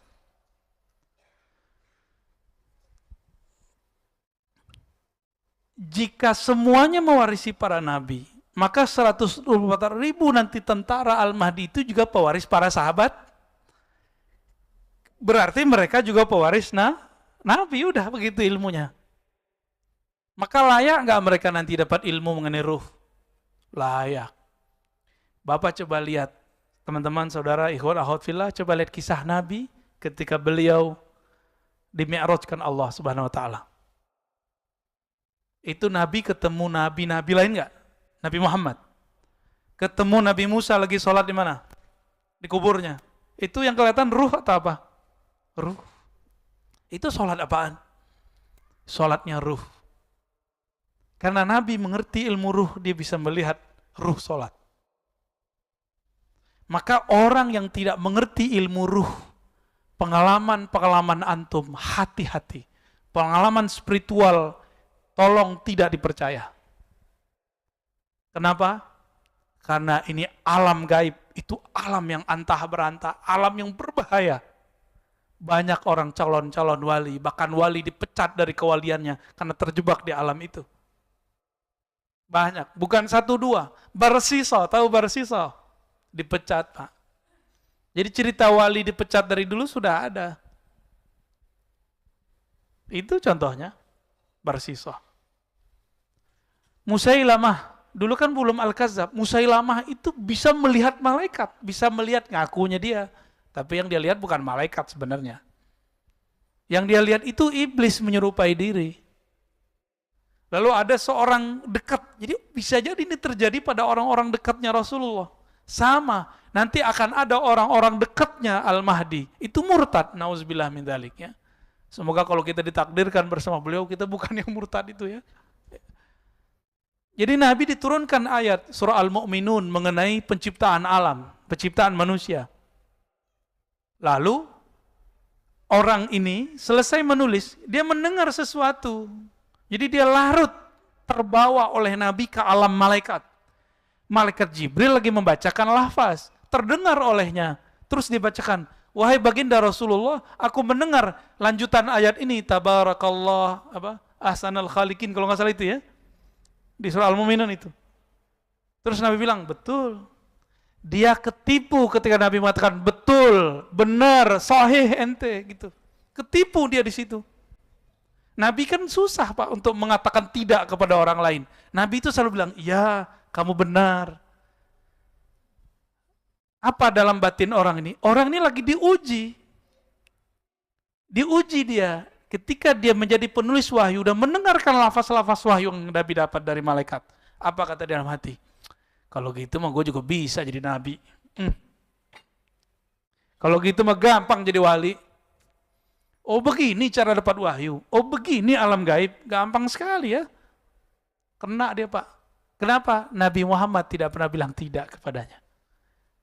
Jika semuanya mewarisi para nabi, maka 124.000 nanti tentara Al-Mahdi itu juga pewaris para sahabat. Berarti mereka juga pewaris nabi, udah begitu ilmunya. Maka layak nggak mereka nanti dapat ilmu mengenai ruh? Layak. Bapak coba lihat, teman-teman, saudara, ikhwan, akhwat fillah, coba lihat kisah Nabi ketika beliau di-mi'rajkan Allah Subhanahu wa taala. Itu Nabi ketemu nabi-nabi lain nggak? Nabi Muhammad. Ketemu Nabi Musa lagi sholat di mana? Di kuburnya. Itu yang kelihatan ruh atau apa? Ruh. Itu sholat apaan? Sholatnya ruh. Karena Nabi mengerti ilmu ruh, dia bisa melihat ruh sholat. Maka orang yang tidak mengerti ilmu ruh, pengalaman-pengalaman antum, hati-hati. Pengalaman spiritual, tolong tidak dipercaya. Kenapa? Karena ini alam gaib, itu alam yang antah berantah, alam yang berbahaya. Banyak orang calon-calon wali, bahkan wali dipecat dari kewaliannya karena terjebak di alam itu. Banyak, bukan satu dua. Barsiso, tahu Barsiso? Dipecat, Pak. Jadi cerita wali dipecat dari dulu sudah ada. Itu contohnya Barsiso. Musailamah, dulu kan belum Al-Kazzab. Musailamah itu bisa melihat malaikat, bisa melihat, ngakunya dia. Tapi yang dia lihat bukan malaikat sebenarnya. Yang dia lihat itu iblis menyerupai diri. Lalu ada seorang dekat, jadi bisa jadi ini terjadi pada orang-orang dekatnya Rasulullah. Sama, nanti akan ada orang-orang dekatnya Al-Mahdi. Itu murtad, na'udzubillah min dzalik ya. Semoga kalau kita ditakdirkan bersama beliau, kita bukan yang murtad itu ya. Jadi Nabi diturunkan ayat surah Al-Mu'minun mengenai penciptaan alam, penciptaan manusia. Lalu orang ini selesai menulis, dia mendengar sesuatu. Jadi dia larut terbawa oleh Nabi ke alam malaikat. Malaikat Jibril lagi membacakan lafaz, terdengar olehnya. Terus dibacakan, wahai baginda Rasulullah, aku mendengar lanjutan ayat ini, tabarakallah, ahsanal khaliqin, kalau nggak salah itu ya. Di surah Al-Mu'minun itu. Terus Nabi bilang, betul. Dia ketipu ketika Nabi mengatakan, betul, benar, sahih ente, gitu. Ketipu dia di situ. Nabi kan susah, Pak, untuk mengatakan tidak kepada orang lain. Nabi itu selalu bilang, iya, kamu benar. Apa dalam batin orang ini? Orang ini lagi diuji. Diuji dia. Ketika dia menjadi penulis wahyu dan mendengarkan lafaz-lafaz wahyu yang Nabi dapat dari malaikat. Apa kata dia dalam hati? Kalau gitu mah gue juga bisa jadi nabi. Kalau gitu mah gampang jadi wali. Oh begini cara dapat wahyu. Oh begini alam gaib. Gampang sekali ya. Kena dia, Pak. Kenapa? Nabi Muhammad tidak pernah bilang tidak kepadanya.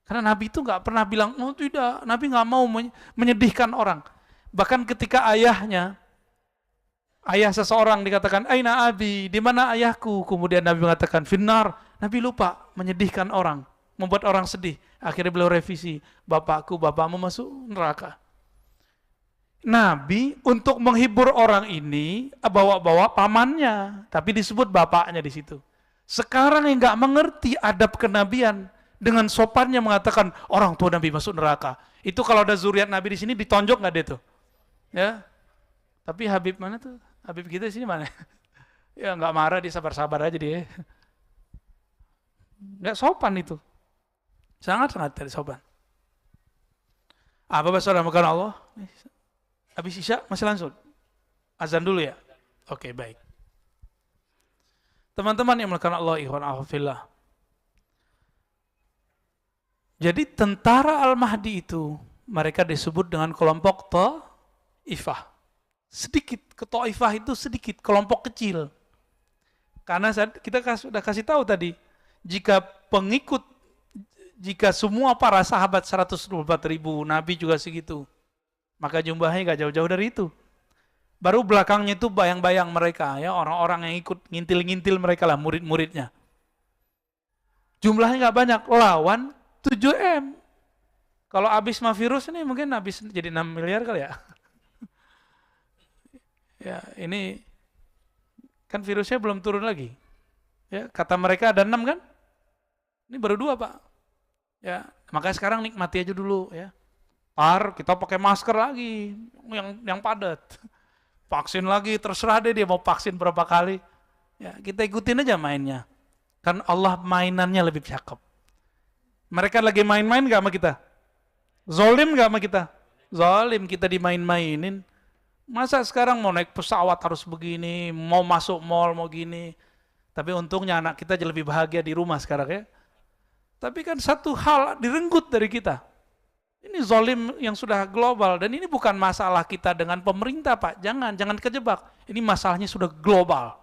Karena Nabi itu nggak pernah bilang, oh tidak. Nabi nggak mau menyedihkan orang. Bahkan ketika ayah seseorang dikatakan, aina abi, di mana ayahku? Kemudian Nabi mengatakan, finnar. Nabi lupa menyedihkan orang, membuat orang sedih. Akhirnya beliau revisi, bapakmu masuk neraka. Nabi untuk menghibur orang ini bawa-bawa pamannya, tapi disebut bapaknya di situ. Sekarang yang nggak mengerti adab kenabian dengan sopannya mengatakan orang tua Nabi masuk neraka. Itu kalau ada zuriat Nabi di sini ditonjok nggak dia tuh? Ya. Tapi Habib mana tuh? Habib kita di sini mana? Ya nggak marah, dia sabar-sabar aja dia. Nggak sopan itu. Sangat-sangat tidak sopan. Bapak saudara makan Allah. Habis Isya masih langsung? Azan dulu ya? Oke, baik. Teman-teman yang melakukan Allah, ikhwan ahfillah. Jadi tentara Al-Mahdi itu, mereka disebut dengan kelompok Ta'ifah. Sedikit, ke Ta'ifah itu sedikit, kelompok kecil. Karena kita sudah kasih tahu tadi, jika semua para sahabat 124.000, Nabi juga segitu, maka jumlahnya gak jauh-jauh dari itu. Baru belakangnya itu bayang-bayang mereka, ya orang-orang yang ikut ngintil-ngintil mereka lah, murid-muridnya. Jumlahnya gak banyak, lawan 7M. Kalau habis mah virus ini mungkin habis jadi 6 miliar kali ya. Ya, ini kan virusnya belum turun lagi. Ya, kata mereka ada 6 kan? Ini baru 2, Pak. Ya, makanya sekarang nikmati aja dulu ya. Kita pakai masker lagi yang padat. Vaksin lagi, terserah deh dia mau vaksin berapa kali. Ya, kita ikutin aja mainnya. Kan Allah mainannya lebih cakep. Mereka lagi main-main gak sama kita? Zolim gak sama kita? Zolim, kita dimain-mainin. Masa sekarang mau naik pesawat harus begini, mau masuk mall mau gini. Tapi untungnya anak kita jadi lebih bahagia di rumah sekarang ya. Tapi kan satu hal direnggut dari kita. Ini zolim yang sudah global, dan ini bukan masalah kita dengan pemerintah, Pak. Jangan kejebak. Ini masalahnya sudah global.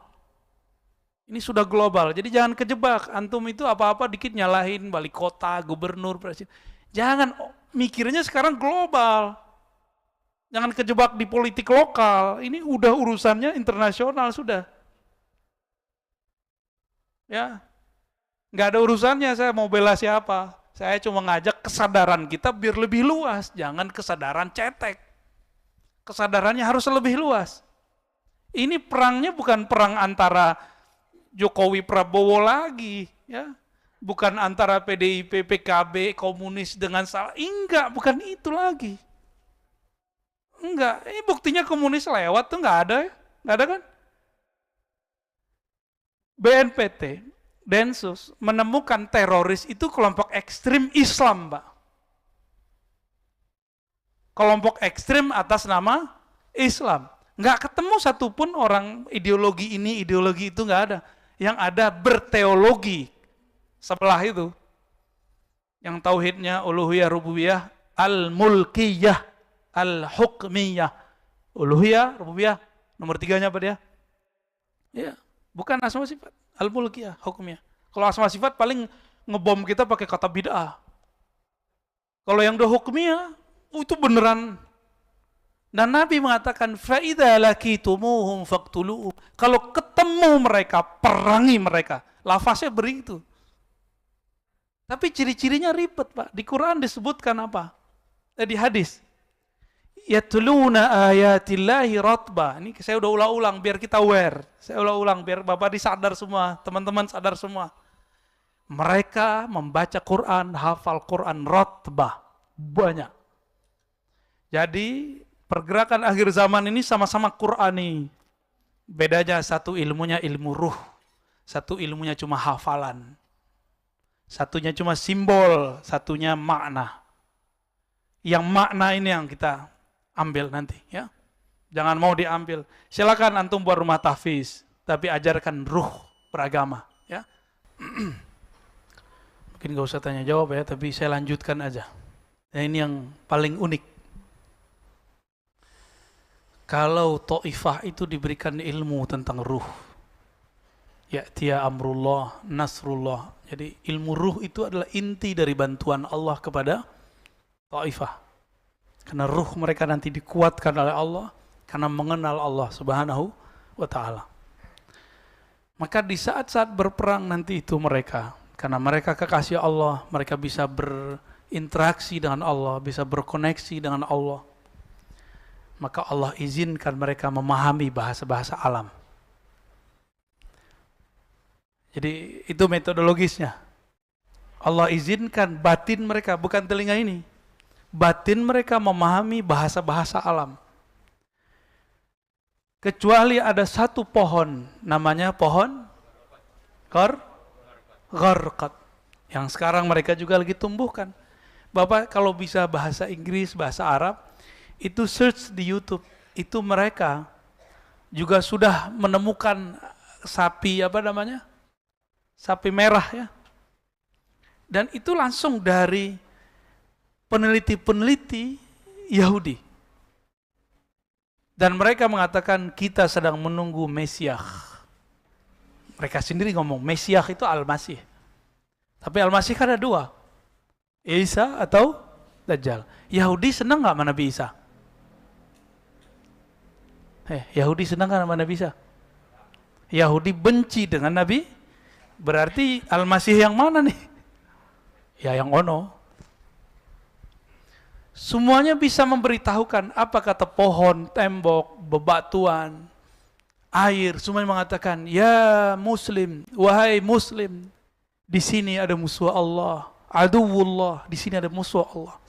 Ini sudah global, jadi jangan kejebak. Antum itu apa-apa dikit nyalahin wali kota, gubernur, presiden. Jangan, mikirnya sekarang global. Jangan kejebak di politik lokal. Ini udah urusannya internasional sudah. Ya, nggak ada urusannya saya mau bela siapa. Saya cuma ngajak kesadaran kita biar lebih luas, jangan kesadaran cetek. Kesadarannya harus lebih luas. Ini perangnya bukan perang antara Jokowi Prabowo lagi, ya. Bukan antara PDIP, PKB, komunis dengan salah. Enggak, bukan itu lagi. Enggak, ini buktinya komunis lewat tuh enggak ada, enggak ada kan? BNPT Densus menemukan teroris itu kelompok ekstrim Islam, Pak. Kelompok ekstrim atas nama Islam. Nggak ketemu satupun orang ideologi ini, ideologi itu nggak ada. Yang ada berteologi sebelah itu. Yang tauhidnya uluhiyah, rububiyah, al-mulkiyah, al-hukmiyah. Uluhiyah, rububiyah, nomor 3-nya apa dia? Ya, bukan asma sifat. Al-mulkiyah, hukumnya. Kalau asma sifat paling ngebom kita pakai kata bid'ah. Kalau yang udah hukumnya, itu beneran. Dan Nabi mengatakan, فَإِذَا لَكِيتُمُوهُمْ فَاقْتُلُوهُمْ. Kalau ketemu mereka, perangi mereka. Lafaznya begitu. Tapi ciri-cirinya ribet, Pak. Di Quran disebutkan apa? Di hadis. Yatluna ayatillahi ratba. Ini saya udah ulang-ulang biar kita aware. Saya ulang-ulang biar Bapak disadar semua, teman-teman sadar semua. Mereka membaca Quran, hafal Quran ratba. Banyak. Jadi pergerakan akhir zaman ini sama-sama Qurani. Bedanya satu ilmunya ilmu ruh. Satu ilmunya cuma hafalan. Satunya cuma simbol, satunya makna. Yang makna ini yang kita ambil nanti ya. Jangan mau diambil. Silakan antum buat rumah tahfiz, tapi ajarkan ruh beragama ya. Mungkin gak usah tanya jawab ya, tapi saya lanjutkan aja. Nah, ini yang paling unik. Kalau Ta'ifah itu diberikan ilmu tentang ruh. Ya'tiya amrullah, nasrullah. Jadi ilmu ruh itu adalah inti dari bantuan Allah kepada Ta'ifah. Karena ruh mereka nanti dikuatkan oleh Allah karena mengenal Allah Subhanahu wa ta'ala. Maka di saat-saat berperang nanti itu mereka, karena mereka kekasih Allah, mereka bisa berinteraksi dengan Allah, bisa berkoneksi dengan Allah. maka Allah izinkan mereka memahami bahasa-bahasa alam. Jadi itu metodologisnya. Allah izinkan batin mereka, bukan telinga ini. Batin mereka memahami bahasa-bahasa alam. Kecuali ada satu pohon, namanya pohon gharqad, yang sekarang mereka juga lagi tumbuhkan. Bapak kalau bisa bahasa Inggris, bahasa Arab, itu search di YouTube. Itu mereka juga sudah menemukan sapi sapi merah ya. Dan itu langsung dari peneliti-peneliti Yahudi. Dan mereka mengatakan kita sedang menunggu Mesias. Mereka sendiri ngomong Mesias itu Al-Masih. Tapi Al-Masih kan ada dua, Isa atau Dajjal. Yahudi senang nggak sama Nabi Isa? Yahudi senang nggak sama Nabi Isa? Yahudi benci dengan Nabi. Berarti Al-Masih yang mana nih? Ya yang ono. Semuanya bisa memberitahukan apa kata pohon, tembok, bebatuan, air. Semuanya mengatakan, ya Muslim, wahai Muslim, di sini ada musuh Allah, aduwullah, di sini ada musuh Allah.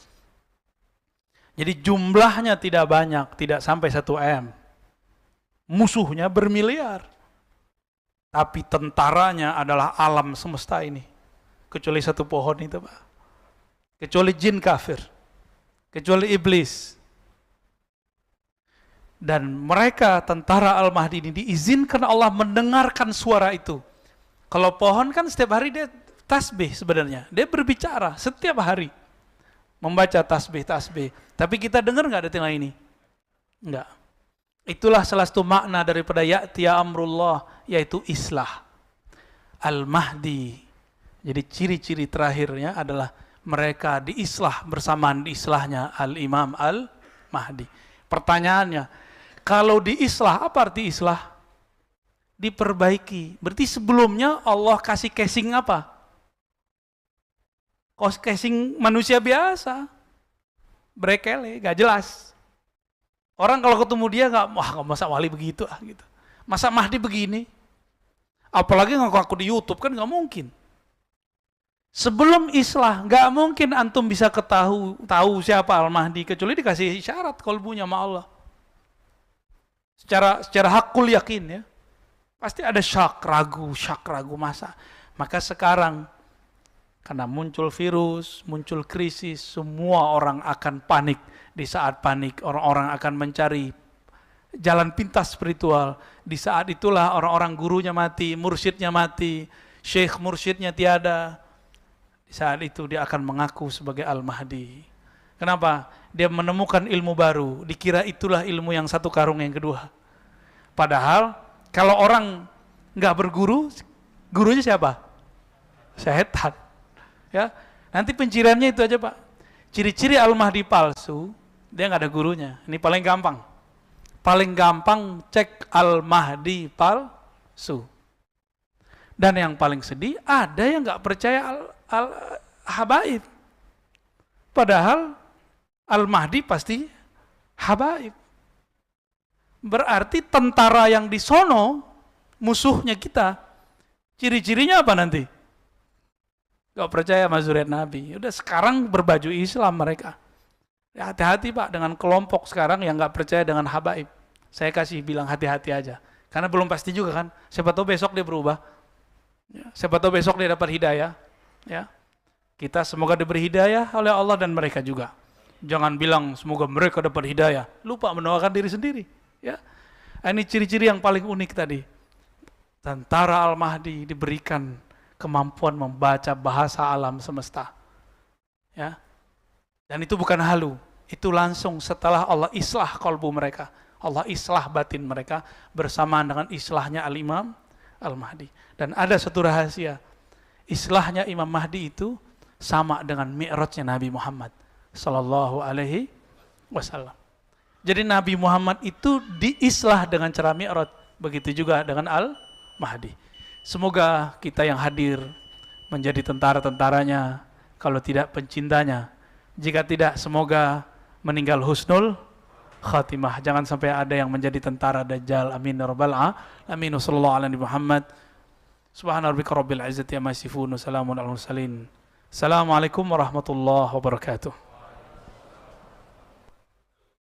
Jadi jumlahnya tidak banyak, tidak sampai 1 M. Musuhnya bermiliar. Tapi tentaranya adalah alam semesta ini. Kecuali satu pohon itu, Pak. Kecuali jin kafir. Kecuali iblis. Dan mereka, tentara Al-Mahdi ini, diizinkan Allah mendengarkan suara itu. Kalau pohon kan setiap hari dia tasbih sebenarnya. Dia berbicara setiap hari. Membaca tasbih. Tapi kita dengar nggak detik ini? Enggak. Itulah salah satu makna daripada ya'tiya amrullah, yaitu islah. Al-Mahdi. Jadi ciri-ciri terakhirnya adalah mereka diislah bersamaan diislahnya Al-Imam Al-Mahdi. Pertanyaannya, kalau diislah, apa arti islah? Diperbaiki. Berarti sebelumnya Allah kasih casing apa? Casing manusia biasa. Brekele, gak jelas. Orang kalau ketemu dia nggak masa wali begitu gitu. Masa Mahdi begini? Apalagi ngaku di YouTube kan nggak mungkin. Sebelum islah nggak mungkin antum bisa tahu siapa Al-Mahdi kecuali dikasih isyarat kolbunya sama Allah. Secara hakul yakin ya. Pasti ada syak ragu masa. Maka sekarang karena muncul virus, muncul krisis, semua orang akan panik. Di saat panik, orang-orang akan mencari jalan pintas spiritual. Di saat itulah orang-orang gurunya mati, mursyidnya mati, syekh mursyidnya tiada. Di saat itu dia akan mengaku sebagai Al-Mahdi. Kenapa? Dia menemukan ilmu baru, dikira itulah ilmu yang satu karung yang kedua. Padahal, kalau orang nggak berguru, gurunya siapa? Setan. Ya, nanti penciriannya itu aja Pak. Ciri-ciri Al-Mahdi palsu, dia nggak ada gurunya. Ini paling gampang. Paling gampang cek Al-Mahdi palsu. Dan yang paling sedih, ada yang nggak percaya Al-Habaib. Padahal Al-Mahdi pasti Habaib. Berarti tentara yang di sono, musuhnya kita, ciri-cirinya apa nanti? Gak percaya sama zuriat Nabi. Udah sekarang berbaju Islam mereka. Ya, hati-hati Pak dengan kelompok sekarang yang gak percaya dengan habaib. Saya kasih bilang hati-hati aja. Karena belum pasti juga kan. Siapa tahu besok dia berubah. Ya, siapa tahu besok dia dapat hidayah. Ya. Kita semoga diberi hidayah oleh Allah dan mereka juga. Jangan bilang semoga mereka dapat hidayah. Lupa mendoakan diri sendiri. Ya. Ini ciri-ciri yang paling unik tadi. Tentara Al-Mahdi diberikan kemampuan membaca bahasa alam semesta. Ya. Dan itu bukan halu. Itu langsung setelah Allah islah kalbu mereka. Allah islah batin mereka bersamaan dengan islahnya Al-Imam Al-Mahdi. Dan ada satu rahasia. Islahnya Imam Mahdi itu sama dengan mi'rajnya Nabi Muhammad sallallahu alaihi wasallam. Jadi Nabi Muhammad itu diislah dengan cara mi'raj. Begitu juga dengan Al-Mahdi. Semoga kita yang hadir menjadi tentara-tentaranya, kalau tidak pencintanya. Jika tidak, semoga meninggal husnul khatimah. Jangan sampai ada yang menjadi tentara Dajjal. Amin ya rabbal alamin. Wassallallahu ala nabi Muhammad. Subhana rabbika rabbil izzati amma yasifun. Wassalamun alal mursalin. Assalamualaikum warahmatullahi wabarakatuh.